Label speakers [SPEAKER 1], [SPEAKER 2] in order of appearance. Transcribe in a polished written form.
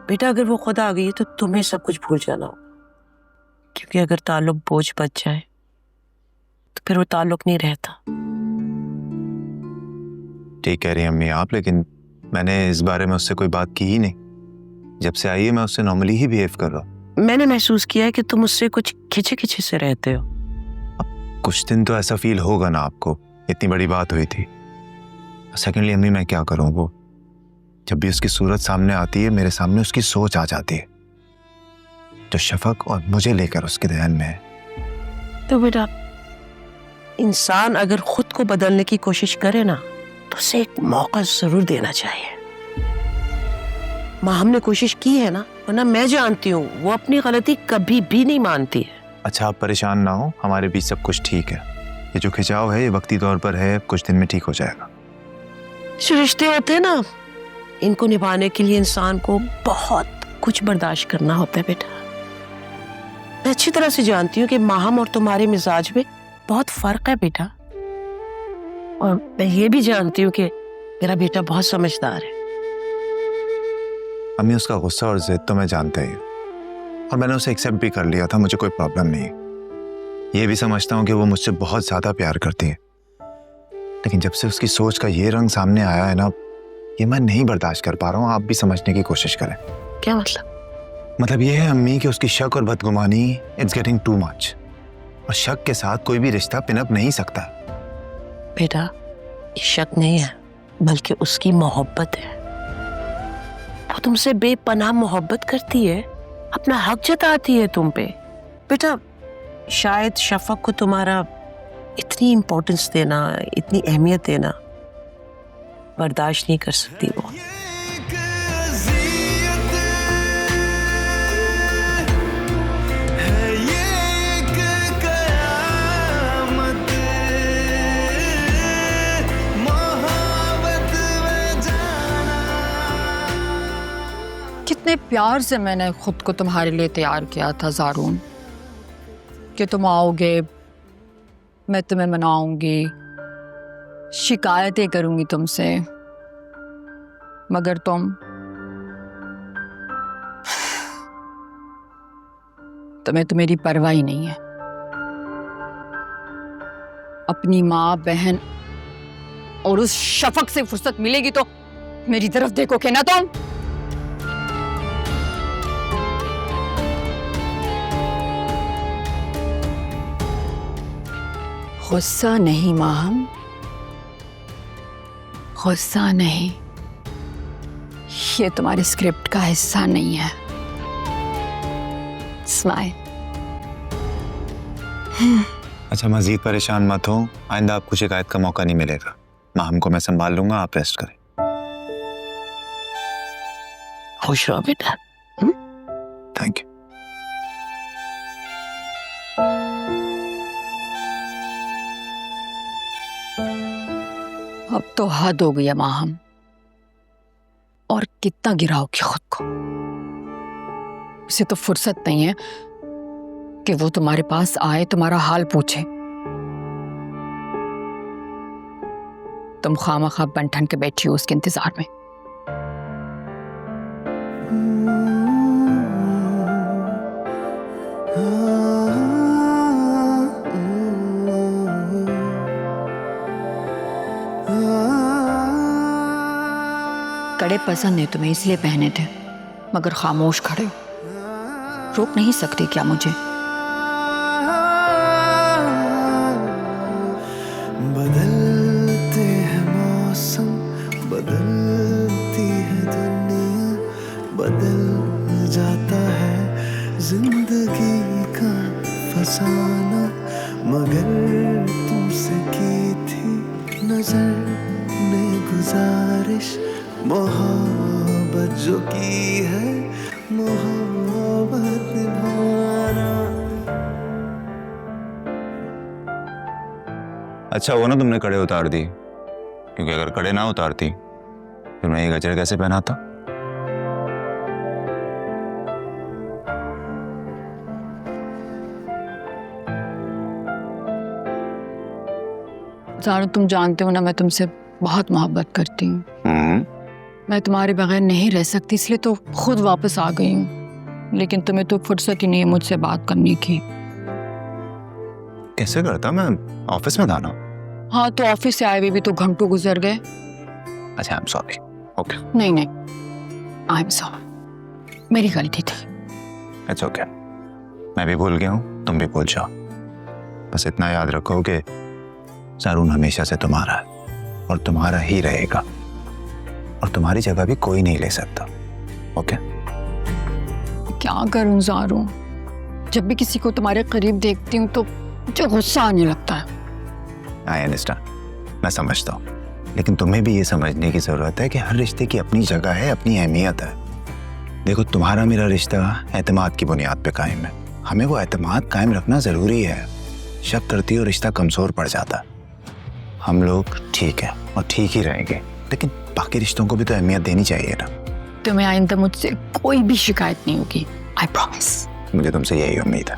[SPEAKER 1] बेटा अगर वो खुद आ गई है तो तुम्हें सब कुछ भूल जाना होगा, क्योंकि अगर ताल्लुक बोझ बच जाए तो फिर वो ताल्लुक नहीं रहता।
[SPEAKER 2] ठीक कह रही हैं अम्मी आप, लेकिन मैंने इस बारे में उससे कोई बात की ही नहीं। जब से आई है मैं उससे नॉर्मली ही बिहेव कर रहा हूँ।
[SPEAKER 1] मैंने महसूस किया है कि तुम उससे कुछ खिंचे खिंचे से रहते हो।
[SPEAKER 2] अब कुछ दिन तो ऐसा फील होगा ना आपको, इतनी बड़ी बात हुई थी। सेकेंडली अम्मी मैं क्या करूँ, वो जब भी उसकी सूरत सामने आती है मेरे सामने उसकी सोच आ जाती है जो शफक और मुझे लेकर उसके ध्यान में है।
[SPEAKER 1] तो बेटा इंसान अगर खुद को बदलने की कोशिश करे ना तो उसे एक मौका जरूर देना चाहिए। माँ हमने कोशिश की है ना, वरना मैं जानती हूँ वो अपनी गलती कभी भी नहीं मानती है।
[SPEAKER 2] अच्छा आप परेशान ना हो, हमारे बीच सब कुछ ठीक है। ये जो खिंचाव है ये वक्ती तौर पर है, कुछ दिन में ठीक हो जाएगा।
[SPEAKER 1] जो रिश्ते होते हैं ना, इनको निभाने के लिए इंसान को बहुत कुछ बर्दाश्त करना होता है बेटा। मैं अच्छी तरह से जानती हूँ कि माहम और तुम्हारे मिजाज में बहुत फर्क है बेटा, और मैं ये भी जानती हूँ कि मेरा बेटा बहुत समझदार है।
[SPEAKER 2] अम्मी उसका गुस्सा और जिद तो मैं जानता ही हूँ, और मैंने उसे एक्सेप्ट भी कर लिया था, मुझे कोई प्रॉब्लम नहीं है। ये भी समझता हूँ कि वो मुझसे बहुत ज्यादा प्यार करती है, लेकिन जब से उसकी सोच का ये रंग सामने आया है ना, ये मैं नहीं बर्दाश्त कर पा रहा हूँ। आप भी समझने की कोशिश करें।
[SPEAKER 1] क्या मतलब?
[SPEAKER 2] मतलब ये है अम्मी कि उसकी शक और बदगुमानी इट्स गेटिंग टू मच, और शक के साथ कोई भी रिश्ता पिनअप नहीं सकता।
[SPEAKER 1] बेटा ये शक नहीं है बल्कि उसकी मोहब्बत है। वो तुमसे बेपनाह मोहब्बत करती है, अपना हक जताती है तुम पे। बेटा शायद शफक को तुम्हारा इतनी इम्पोर्टेंस देना, इतनी अहमियत देना बर्दाश्त नहीं कर सकती वो।
[SPEAKER 3] कितने प्यार से मैंने खुद को तुम्हारे लिए तैयार किया था ज़ारून, कि तुम आओगे, मैं तुम्हें मनाऊंगी, शिकायतें करूंगी तुमसे, मगर तुम्हें तो मेरी परवाह ही नहीं है। अपनी माँ बहन और उस शफक से फुर्सत मिलेगी तो मेरी तरफ देखोगे ना तुम। गुस्सा नहीं माहम, गुस्सा नहीं, ये तुम्हारे स्क्रिप्ट का हिस्सा नहीं है। स्माइल।
[SPEAKER 2] अच्छा मजीद परेशान मत हो, आइंदा आपको शिकायत का मौका नहीं मिलेगा। माहम को मैं संभाल लूंगा, आप रेस्ट करें।
[SPEAKER 1] खुश रहो बेटा।
[SPEAKER 2] Thank you.
[SPEAKER 3] अब तो हद हो गई है माहम, और कितना गिराओगी खुद को। उसे तो फुर्सत नहीं है कि वो तुम्हारे पास आए, तुम्हारा हाल पूछे। तुम खामखा बन ठन के बैठी हो उसके इंतजार में। कड़े पसंद है तुम्हें इसलिए पहने थे, मगर खामोश खड़े हो। रोक नहीं सकती क्या मुझे?
[SPEAKER 4] बदलते हैं मौसम, बदलती है दुनिया, बदल जाता है जिंदगी का फसाना, मगर तुमसे की थी नजर ने गुजारिश, मोहब्बत जो की है मोहब्बत निभाना।
[SPEAKER 2] अच्छा वो ना तुमने कड़े उतार दी, क्योंकि अगर कड़े ना उतारती फिर मैं ये गजरे कैसे पहनाता।
[SPEAKER 3] ज़ारू तुम जानते हो ना मैं तुमसे बहुत मोहब्बत करती हूँ। मैं तुम्हारे बगैर नहीं रह सकती, इसलिए तो खुद वापस आ गई हूँ। लेकिन तुम्हें तो फुर्सत ही नहीं है मुझसे बात करने की।
[SPEAKER 2] कैसे करता, मैं ऑफिस में था ना।
[SPEAKER 3] हाँ, तो ऑफिस से आए हुए भी तो घंटों गुजर गए।
[SPEAKER 2] अच्छा, आई एम सॉरी। ओके,
[SPEAKER 3] नहीं नहीं, आई एम सॉरी, मेरी गलती थी।
[SPEAKER 2] It's okay. मैं भी भूल गया हूँ, तुम भी भूल जाओ। बस इतना याद रखो कि सारून हमेशा से तुम्हारा है और तुम्हारा ही रहेगा, और तुम्हारी जगह भी कोई नहीं ले सकता। ओके?
[SPEAKER 3] क्या करूं ज़ारू, जब भी किसी को तुम्हारे करीब देखती हूँ तो मुझे गुस्सा आने लगता है।
[SPEAKER 2] आई अंडरस्टैंड, मैं समझता हूँ, लेकिन तुम्हें भी ये समझने की जरूरत है कि हर रिश्ते की अपनी जगह है, अपनी अहमियत है। देखो, तुम्हारा मेरा रिश्ता एतमाद की बुनियाद पे कायम है। हमें वो एतमाद कायम रखना जरूरी है। शक करती हो रिश्ता कमजोर पड़ जाता है। हम लोग ठीक है और ठीक ही रहेंगे, लेकिन बाकी रिश्तों को भी तो अहमियत देनी चाहिए ना।
[SPEAKER 3] तुम्हें आइंदा मुझसे कोई भी शिकायत नहीं होगी, आई प्रॉमिस।
[SPEAKER 2] मुझे तुमसे यही उम्मीद है।